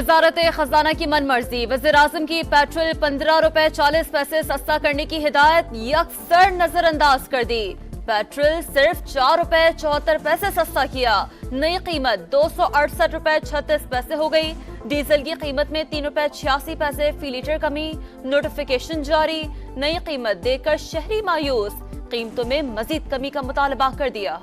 वजारत खजाना की मनमर्जी, वज़ीर-ए-आज़म की पेट्रोल 15 रुपए 40 पैसे सस्ता करने की हिदायत यकसर नजरअंदाज कर दी। पेट्रोल सिर्फ 4 रुपए 74 पैसे सस्ता किया। नई कीमत 268 रुपए 36 पैसे हो गई। डीजल की कीमत में 3 रुपए 86 पैसे फी लीटर कमी। नोटिफिकेशन जारी, नई कीमत देकर शहरी मायूस, कीमतों में मजीद कमी का मुतालबा कर दिया।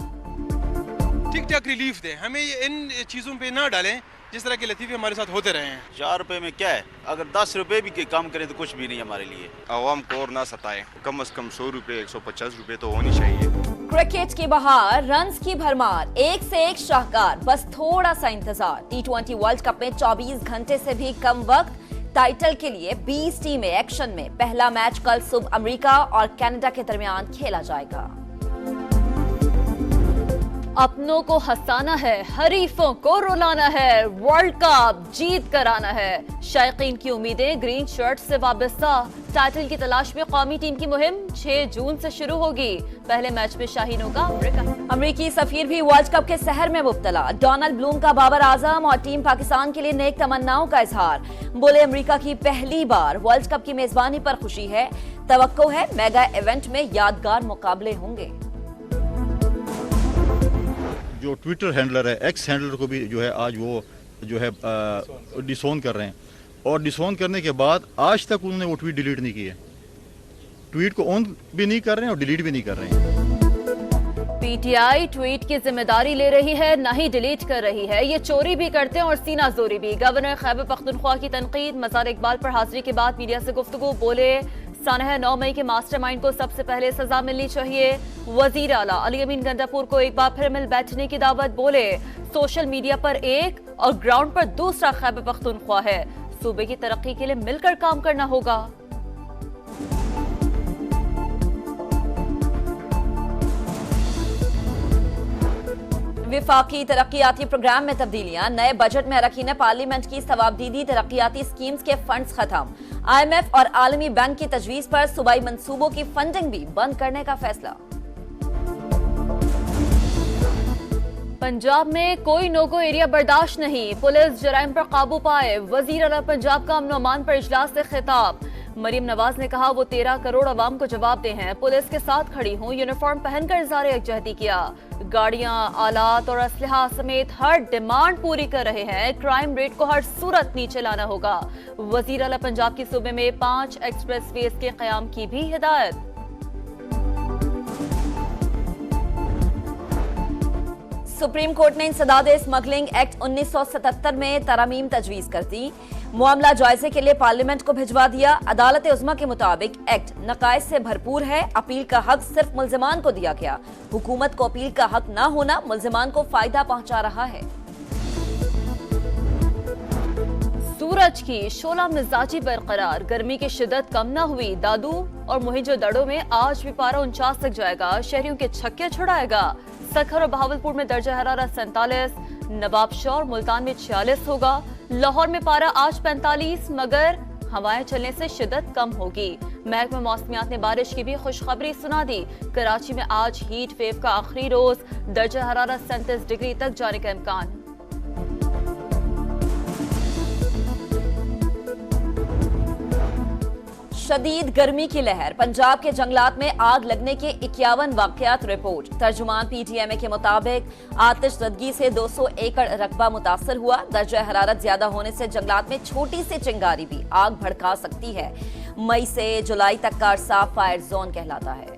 ठीक ठाक रिलीफ दे, हमें इन चीज़ों पे ना डालें जिस तरह के लतीफ़े हमारे साथ होते रहे हैं। 4 रुपए में क्या है, अगर 10 रुपए भी कम करें तो कुछ भी नहीं हमारे लिए। आवाम को और ना सताएं, कम से कम 100 रुपए 150 रुपए तो होनी चाहिए। क्रिकेट की बहार, रन्स की भरमार, एक से एक शाहकार, बस थोड़ा सा इंतजार। T20 वर्ल्ड कप में 24 घंटे से भी कम वक्त। टाइटल के लिए 20 टीमें एक्शन में। पहला मैच कल सुबह अमेरिका और कनाडा के दरमियान खेला जाएगा। अपनों को हंसाना है, हरीफों को रुलाना है, वर्ल्ड कप जीत कर आना है। शायकीन की उम्मीदें ग्रीन शर्ट से वाबस्ता। टाइटल की तलाश में कौमी टीम की मुहिम 6 जून से शुरू होगी। पहले मैच में शाहीनों का अमरीकी सफीर भी वर्ल्ड कप के सहर में मुब्तला। डोनाल्ड ब्लूम का बाबर आजम और टीम पाकिस्तान के लिए नेक तमन्नाओं का इजहार। बोले अमेरिका की पहली बार वर्ल्ड कप की मेजबानी पर खुशी है। तवक्को है मेगा इवेंट में यादगार मुकाबले होंगे। जो ट्विटर हैंडलर है, एक्स हैंडलर को भी जो है आज वो जो है डिसोन कर रहे हैं, और डिसोन करने के बाद आज तक उन्होंने वो ट्वीट डिलीट नहीं की है। ट्वीट को ऑन भी नहीं कर रहे हैं और डिलीट भी नहीं कर रहे हैं। पीटीआई ट्वीट की जिम्मेदारी ले रही है, ना ही डिलीट कर रही है। ये चोरी भी करते हैं और सीना जोरी भी। गवर्नर खैबर पख्तूनख्वा की तनकीद। मज़ार इकबाल पर हाजिरी के बाद मीडिया से गुफ्तगू। बोले सानह 9 मई के मास्टरमाइंड को सबसे पहले सजा मिलनी चाहिए। वजीर आला अली अमीन गंडापुर को एक बार फिर मिल बैठने की दावत। बोले सोशल मीडिया पर एक और ग्राउंड पर दूसरा खैबर पख्तूनख्वा है। सूबे की तरक्की के लिए मिलकर काम करना होगा। विफाकी तरक्कियाती प्रोग्राम में तब्दीलियां। नए बजट में अरकान पार्लियामेंट की सवाबदीदी तरक्कियाती स्कीम्स के फंड्स खत्म। IMF और आलमी बैंक की तजवीज पर सूबाई मंसूबों की फंडिंग भी बंद करने का फैसला। पंजाब में कोई नोगो एरिया बर्दाश्त नहीं। पुलिस जराइम पर काबू पाए। वजीर आला पंजाब का अमन अमान पर इजलास से खिताब। मरीम नवाज ने कहा वो 13 करोड़ अवाम को जवाबदेह हैं। पुलिस के साथ खड़ी हूं। यूनिफॉर्म पहनकर इज़हार यकजहती किया। गाड़ियां, आलात और असलहा समेत हर डिमांड पूरी कर रहे हैं। क्राइम रेट को हर सूरत नीचे लाना होगा। वजीर आला पंजाब की सूबे में 5 एक्सप्रेस वेज के क़याम की भी हिदायत। सुप्रीम कोर्ट ने इंसदाद स्मगलिंग एक्ट 1977 में तरमीम तजवीज कर दी। मामला जायजे के लिए पार्लियामेंट को भिजवा दिया। अदालत उज़्मा के मुताबिक एक्ट नकाइज से भरपूर है। अपील का हक सिर्फ मुल्जिमान को दिया गया। हुकूमत को अपील का हक न होना मुल्जिमान को फायदा पहुंचा रहा है। सूरज की शोला मिजाजी बरकरार। गर्मी की शिद्दत कम न हुई। दादू और मोहिंजोदड़ो में आज भी पारा 49 तक जाएगा। शहरियों के छक्के छुड़ाएगा। सखर और बहावलपुर में दर्जा हरारत 47, नवाबशाह और मुल्तान में 46 होगा। लाहौर में पारा आज 45, मगर हवाएं चलने से शिद्दत कम होगी। महकमा मौसमियात ने बारिश की भी खुशखबरी सुना दी। कराची में आज हीट वेव का आखिरी रोज। दर्जा हरारत 37 डिग्री तक जाने का इम्कान। शदीद गर्मी की लहर। पंजाब के जंगलात में आग लगने के 51 वाकयात रिपोर्ट। तर्जुमान PTMA के मुताबिक आतिशज़दगी से 200 एकड़ रकबा मुतासर हुआ। दर्जा हरारत ज्यादा होने से जंगलात में छोटी सी चिंगारी भी आग भड़का सकती है। मई से जुलाई तक का अरसा फायर जोन कहलाता है।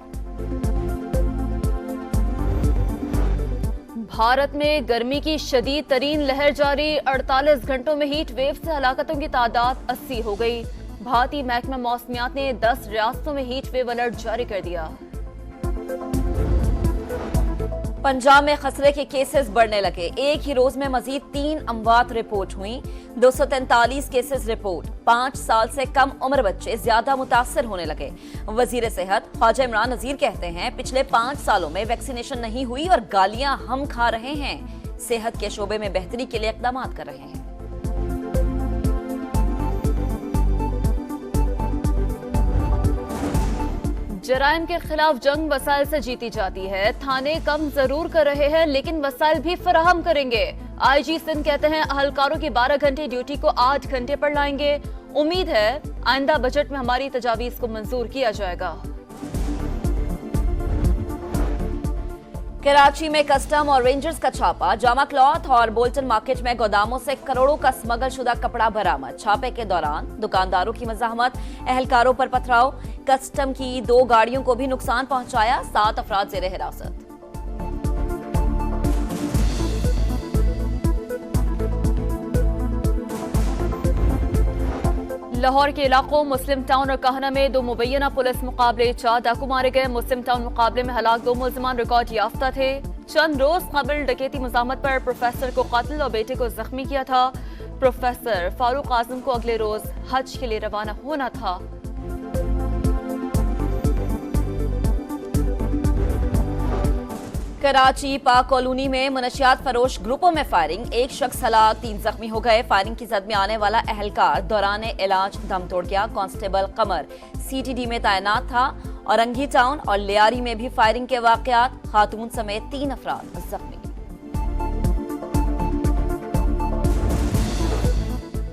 भारत में गर्मी की शदीद तरीन लहर जारी। 48 घंटों में हीट वेव से हलाकतों की तादाद 80 हो गई। भारतीय महकमा मौसमियात ने 10 रियासतों में हीट वेव अलर्ट जारी कर दिया। पंजाब में खसरे के केसेस बढ़ने लगे। एक ही रोज में मजीद 3 अमवात रिपोर्ट हुई। 243 केसेस रिपोर्ट। 5 साल से कम उम्र बच्चे ज्यादा मुतासर होने लगे। वजीर सेहत ख्वाजा इमरान नजीर कहते हैं पिछले 5 सालों में वैक्सीनेशन नहीं हुई और गालियां हम खा रहे हैं। सेहत के शोबे में बेहतरी के लिए इकदाम कर रहे हैं। जराइम के खिलाफ जंग वसाइल से जीती जाती है। थाने कम जरूर कर रहे हैं लेकिन वसाइल भी फराहम करेंगे। आईजी सिंध कहते हैं अहलकारों की 12 घंटे ड्यूटी को 8 घंटे पर लाएंगे। उम्मीद है आइंदा बजट में हमारी तजावीज को मंजूर किया जाएगा। कराची में कस्टम और रेंजर्स का छापा, जामा क्लॉथ और बोल्टन मार्केट में गोदामों से करोड़ों का स्मगल शुदा कपड़ा बरामद। छापे के दौरान दुकानदारों की मज़ाहमत, अहलकारों पर पथराव, कस्टम की 2 गाड़ियों को भी नुकसान पहुंचाया, 7 अफराद ज़ेरे हिरासत। लाहौर के इलाकों मुस्लिम टाउन और कहना में 2 मुबैना पुलिस मुकाबले, 4 डाकू मारे गए। मुस्लिम टाउन मुकाबले में हलाक 2 मुलजमान रिकॉर्ड याफ्ता थे। चंद रोज कबल डकैती मज़ामत पर प्रोफेसर को कत्ल और बेटे को जख्मी किया था। प्रोफेसर फारूक आजम को अगले रोज हज के लिए रवाना होना था। कराची पाक कॉलोनी में मनशियात फरोश ग्रुपों में फायरिंग, 1 शख्स हलाक, 3 जख्मी हो गए। फायरिंग की जद में आने वाला अहलकार दौरान इलाज दम तोड़ गया। कांस्टेबल कमर सीटीडी में तैनात था। औरंगी टाउन और लियारी में भी फायरिंग के वाकयात, खातून समेत 3 अफराद जख्मी।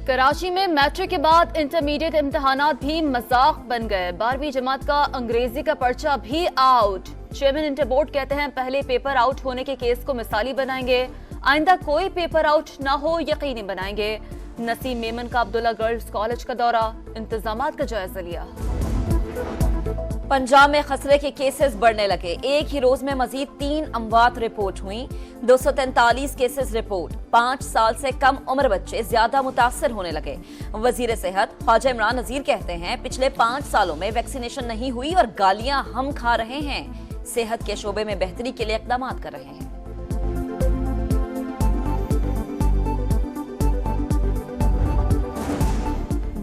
कराची में मैट्रिक के बाद इंटरमीडिएट इम्तिहानात भी मजाक बन गए। 12वीं जमात का अंग्रेजी का पर्चा भी आउट। चेयरमैन इंटर बोर्ड कहते हैं पहले पेपर आउट होने के केस को मिसाली बनाएंगे, आइंदा कोई पेपर आउट ना हो यकीनी बनाएंगे। नसीम मेमन का अब्दुल्ला गर्ल्स कॉलेज का दौरा, इंतजामात का जायजा लिया। पंजाब में खसरे के केसेस बढ़ने लगे। एक ही रोज में मजीद 3 अमवात रिपोर्ट हुई। 243 केसेस रिपोर्ट। 5 साल से कम उम्र बच्चे ज्यादा मुतासर होने लगे। वजीर सेहत ख्वाजा इमरान नजीर कहते हैं पिछले 5 सालों में वैक्सीनेशन नहीं हुई और गालियां हम खा रहे हैं। सेहत के शोबे में बेहतरी के लिए इकदाम कर रहे हैं।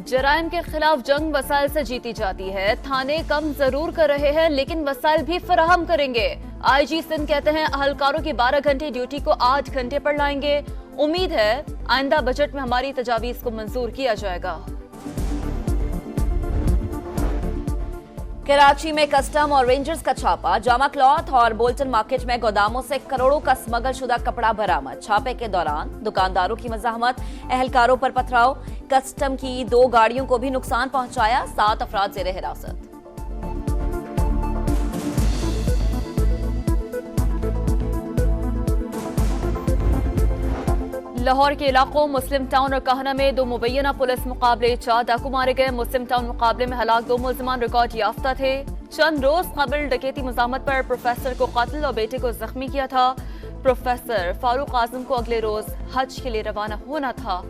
जराइम के खिलाफ जंग वसाइल से जीती जाती है। थाने कम जरूर कर रहे हैं लेकिन वसाइल भी फराहम करेंगे। आईजी सिंध कहते हैं अहलकारों की 12 घंटे ड्यूटी को 8 घंटे पर लाएंगे। उम्मीद है आइंदा बजट में हमारी तजावीज को मंजूर किया जाएगा। कराची में कस्टम और रेंजर्स का छापा, जामा क्लॉथ और बोल्टन मार्केट में गोदामों से करोड़ों का स्मगल शुदा कपड़ा बरामद। छापे के दौरान दुकानदारों की मज़ाहमत, अहलकारों पर पथराव, कस्टम की 2 गाड़ियों को भी नुकसान पहुंचाया, 7 अफराद ज़ेरे हिरासत। लाहौर के इलाकों मुस्लिम टाउन और कहना में 2 मुबैना पुलिस मुकाबले, 4 डाकू मारे गए। मुस्लिम टाउन मुकाबले में हलाक 2 मुलजमान रिकॉर्ड याफ्ता थे। चंद रोज कबल डकैती मज़ामत पर प्रोफेसर को कत्ल और बेटे को जख्मी किया था। प्रोफेसर फारूक आजम को अगले रोज हज के लिए रवाना होना था।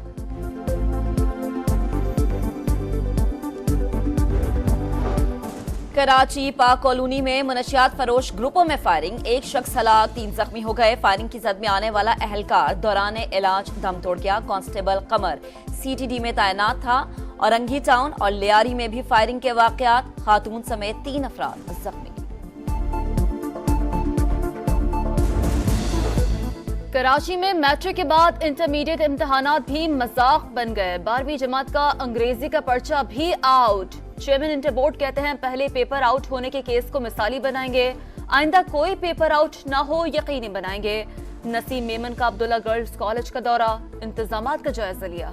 कराची पाक कॉलोनी में मनशियात फरोश ग्रुपों में फायरिंग, 1 शख्स हलाक, 3 जख्मी हो गए। फायरिंग की जद में आने वाला अहलकार दौरान इलाज दम तोड़ गया। कांस्टेबल कमर सीटीडी में तैनात था। औरंगी टाउन और लियारी में भी फायरिंग के वाकयात, खातून समेत 3 अफराद जख्मी। कराची में मैट्रिक के बाद इंटरमीडिएट इम्तिहानात भी मजाक बन गए। 12वीं जमात का अंग्रेजी का पर्चा भी आउट। चेयरमैन इंटर बोर्ड कहते हैं पहले पेपर आउट होने के केस को मिसाली बनाएंगे, आइंदा कोई पेपर आउट ना हो यकीनी बनाएंगे। नसीम मेमन का अब्दुल्ला गर्ल्स कॉलेज का दौरा, इंतजामात का जायजा लिया।